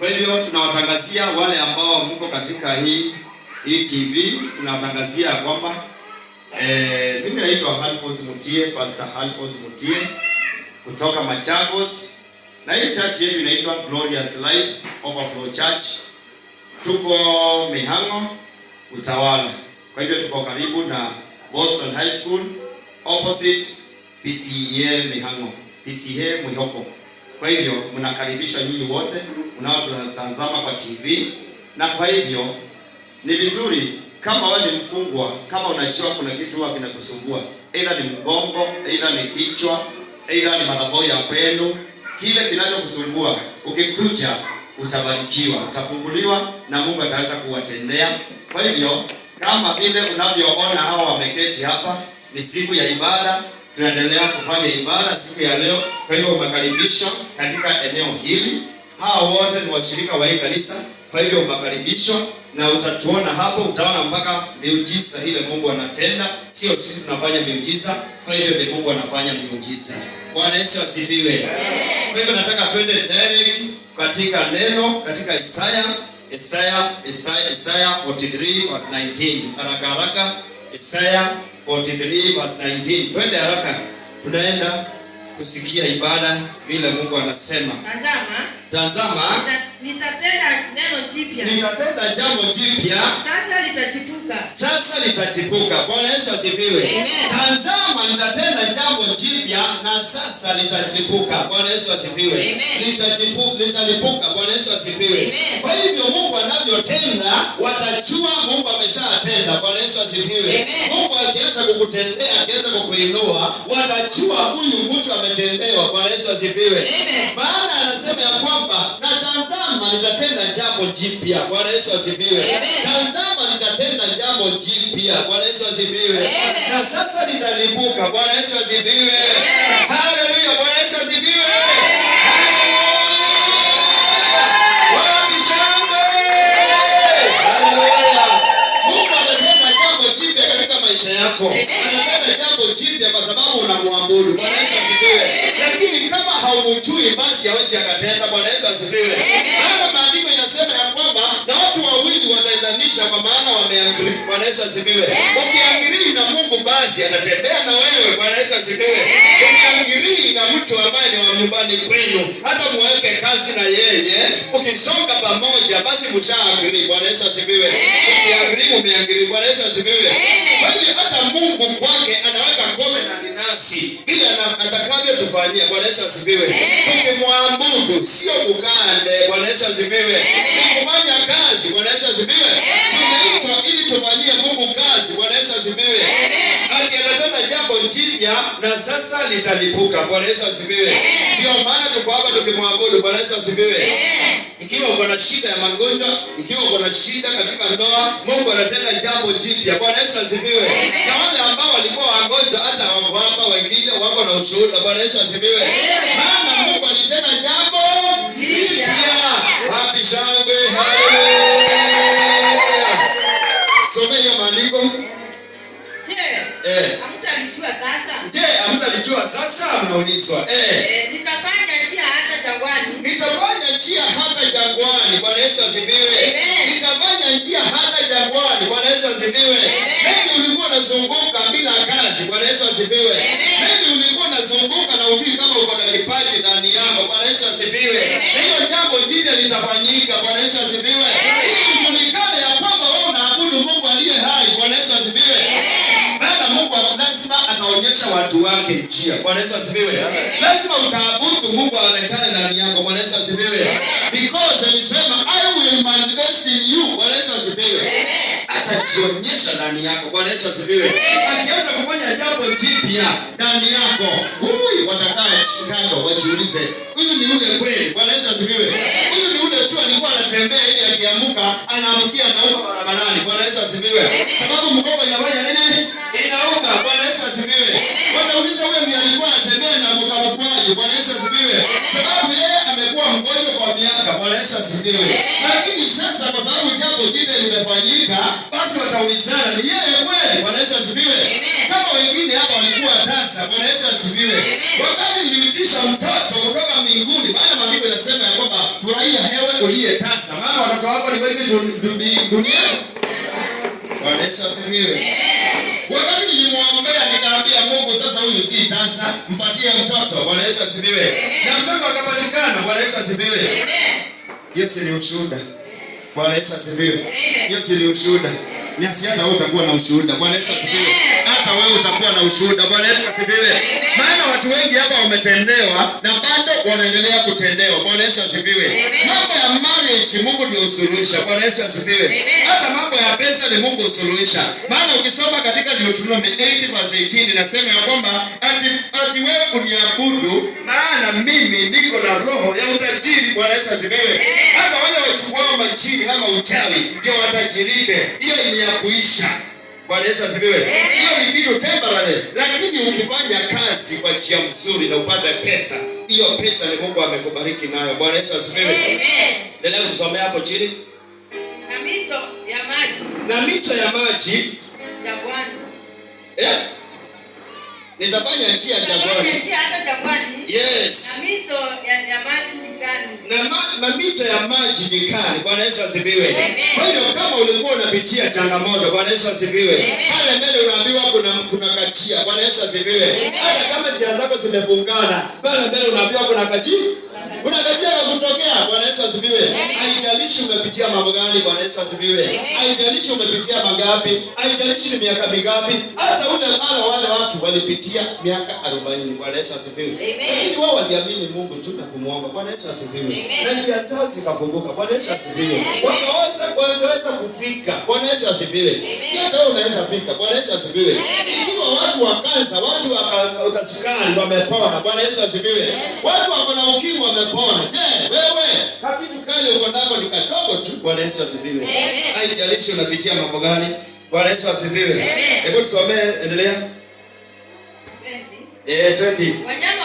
Kwa hivyo tunawatangazia wale ambao mko katika hii TV, tunawatangazia kwamba mimi naitwa Alphonse Mutie, Pastor Alphonse Mutie kutoka Machakos, na hii church yetu inaitwa Glorious Life Overflow Church. Tuko Mihang'o Utawala. Kwa hivyo tuko karibu na Boston High School opposite PCA Mihang'o, PCA Mwihoko. Kwa hivyo mnakaribisha nyinyi wote mnaotazama kwa TV, na kwa hivyo ni vizuri kama wewe ni mfungwa, kama unajua kuna kitu hapo kinakusumbua, aidha ni mgongo, aidha ni kichwa, aidha ni madhabahu ya pendo, kile kinachokusumbua, ukikuja utabarikiwa, utafunguliwa na Mungu ataweza kuwatendea. Kwa hivyo kama vile unavyoona hao wameketi hapa, ni siku ya ibada, tunaendelea kufanya ibada siku ya leo. Kwa hivyo umekaribishwa katika eneo hili. Hao wote ni washirika wa hii kanisa. Kwa hivyo umekaribishwa, na utatuona hapo, utaona mpaka miujiza ile Mungu anatenda. Sio sisi tunafanya miujiza, kwa hivyo ni Mungu anafanya miujiza. Bwana Yesu asifiwe. Kwa hivyo nataka twende direct katika neno, katika Isaiah 43 verse 19. Haraka Isaiah 43 verse 19. Twende haraka. Tunaenda kusikia ibada vile Mungu anasema. Tazama, nitatenda neno jipya. Nitatenda jambo jipya. Sasa litatipuka. Bwana Yesu asifiwe. Tazama, nitatenda jambo jipya na sasa litalipuka. Bwana Yesu asifiwe. Litalipuka. Bwana Yesu asifiwe. Kwa hivyo Mungu anavyotenda, watajua Mungu ameshatenda. Bwana Yesu asifiwe. Mungu akianza kukutendea, akianza kukuinua, watajua huyu mtu ametendewa. Bwana Yesu asifiwe. Maana anasema ya kwamba na tazama nitatenda jambo jipya. Bwana Yesu asifiwe. Tazama nitatenda jambo jipya. Bwana Yesu asifiwe. Na sasa litalipuka. Bwana Yesu asifiwe. Haleluya. Bwana Yesu asifiwe. Wapi shangwe? Haleluya. Mungu anatenda jambo jipya katika maisha yako. Anatenda jambo jipya kwa sababu unamwabudu. Bwana Yesu asifiwe. Lakini kama haumjui basi hawezi akatenda. Bwana Yesu asifiwe. Maana maandiko inasema ya kwamba na watu wawili wataendanisha kwa maana wameangiri. Bwana Yesu asifiwe. Ukiangiri na Mungu basi atatembea na wewe. Bwana Yesu asifiwe. Ukiangiri na mtu ambaye ni wa nyumbani kwenu, hata muweke kazi na yeye, ukisonga pamoja basi mshaangiri. Bwana Yesu asifiwe. Ukiangiri umeangiri. Bwana Yesu asifiwe. Kwa hivyo hata Mungu kwake anaweka covenant nasi bila atakavyo tufanyia. Bwana Yesu asifiwe. Tukimwabudu sio kukande. Bwana Yesu asifiwe. Kufanya kazi. Bwana Yesu asifiwe. Tumeitwa ili tufanyie Mungu kazi. Bwana Yesu asifiwe. Akianatenda jambo jipya na sasa litalipuka. Bwana Yesu asifiwe. Ndio maana tuko hapa tukimwabudu. Bwana Yesu asifiwe. Ikiwa uko na shida ya magonjwa, ikiwa uko na shida katika ndoa, Mungu anatenda jambo jipya. Bwana Yesu asifiwe. Na wale ambao walikuwa wagonjwa hata wako hapa, wengine wako na ushuhuda. Bwana Yesu asifiwe. Maana Mungu alitenda jambo jipya. Wapi shangwe? Haleluya. Soma hiyo maandiko. Hamtalijua sasa mnaulizwa. Nitafanya njia hata jangwani. Nitafanya njia hata jangwani. Bwana Yesu asifiwe. Nitafanya njia hata jangwani. Bwana Yesu asifiwe. Maybe ulikuwa unazunguka bila kazi. Bwana Yesu asifiwe. Maybe ulikuwa unazunguka na ujui kama uko na kipaji ndani yako. Bwana Yesu asifiwe. Hiyo jambo jipya litafanyika. Bwana Yesu asifiwe. Ili ujulikane ya kwamba wewe unaabudu Mungu aliye hai. Bwana Yesu asifiwe. Maana Mungu lazima anaonyesha watu wake njia. Bwana Yesu asifiwe. Lazima utaabudu Mungu aonekane ndani yako. Bwana Yesu asifiwe. Because alisema I will manifest in you. Bwana Yesu asifiwe. Atajionyesha ndani yako. Bwana Yesu asifiwe. Akianza kufanya jambo jipya ndani yako, watakaa kando wajiulize, huyu ni ule kweli? Bwana Yesu asifiwe. Huyu ni ule tu alikuwa anatembea ili akiamka anaamkia anauma barabarani. Bwana Yesu asifiwe. Sababu mgongo inafanya nini? Inauma. Bwana Yesu asifiwe. Watauliza wewe ndiye alikuwa anatembea na mkamkwaje? Bwana Yesu asifiwe. Sababu yeye amekuwa mgonjwa kwa miaka. Bwana Yesu asifiwe. Lakini sasa kwa sababu jambo jipya limefanyika, basi wataulizana ni yeye kweli? Bwana Yesu asifiwe. Kama wengine hapa walikuwa tasa. Bwana Yesu asifiwe. Wakati niliitisha mtoto kutoka mbinguni, maana maandiko yanasema ya kwamba furahia hewe uliye tasa. Maana watoto wako ni wengi duniani. Bwana Yesu asifiwe. Wakati nilimwombea nikaambia Mungu, sasa huyu si tasa, mpatie mtoto. Bwana Yesu asifiwe. Na mtoto akapatikana. Bwana Yesu asifiwe. Yesu ni ushuhuda. Bwana Yesu asifiwe. Yesu ni ushuhuda. Ni hata wewe utakuwa na ushuhuda. Bwana Yesu asifiwe. Hata wewe utakuwa na ushuhuda. Bwana Yesu asifiwe. Maana watu wengi hapa wametendewa na bado wanaendelea kutendewa. Bwana Yesu asifiwe. Mambo ya marriage Mungu ndio usuluhisha. Bwana Yesu asifiwe. Hata mambo ya pesa ni Mungu usuluhisha. Maana ukisoma katika Deuteronomy 8:18 inasema ya kwamba ati wewe uniabudu maana mimi niko na roho ya utajiri. Bwana Yesu asifiwe. Hata wale wachukua majini ama uchawi ndio watajirike. Hiyo ni ya kuisha. Bwana Yesu asifiwe. Hiyo ni kitu temporary, lakini ukifanya kazi kwa njia nzuri na upate pesa, hiyo pesa ni Mungu amekubariki nayo. Bwana Yesu asifiwe. Amen. Leo tusomea hapo chini. Na mito ya maji. Na mito ya maji jangwani. Nitafanya njia jangwani. Njia hata jangwani. Yes. Na mito ya maji nyikani. Na mito ya maji nyikani. Bwana Yesu asifiwe. Kwa hiyo kama ulikuwa unapitia changamoto, Bwana Yesu asifiwe. Pale mbele unaambiwa kuna kachia. Bwana Yesu asifiwe. Hata kama njia zako zimefungana, pale mbele unaambiwa kuna kachia. Kuna kachia ya kutokea. Bwana Yesu asifiwe. Haijalishi umepitia mambo gani. Bwana Yesu asifiwe. Haijalishi umepitia mangapi. Haijalishi ni miaka mingapi. Hata wale watu walipitia miaka 40. Bwana Yesu asifiwe. Lakini wao waliamini Mungu tu na kumwomba. Bwana Yesu asifiwe. Na njia zao zikafunguka. Bwana Yesu asifiwe. Wakaweza kufika. Bwana Yesu asifiwe. Si hata wewe unaweza fika. Bwana Yesu asifiwe. Ikiwa watu wa kansa, watu wa sukari wamepona. Bwana Yesu asifiwe. Watu wako na ukimwi wamepona. Je, wewe kitu kale uko nako ni kadogo tu. Bwana Yesu asifiwe. Haijalishi unapitia mambo gani. Bwana Yesu asifiwe. Hebu tusomee, endelea. 20. 20. Wanyama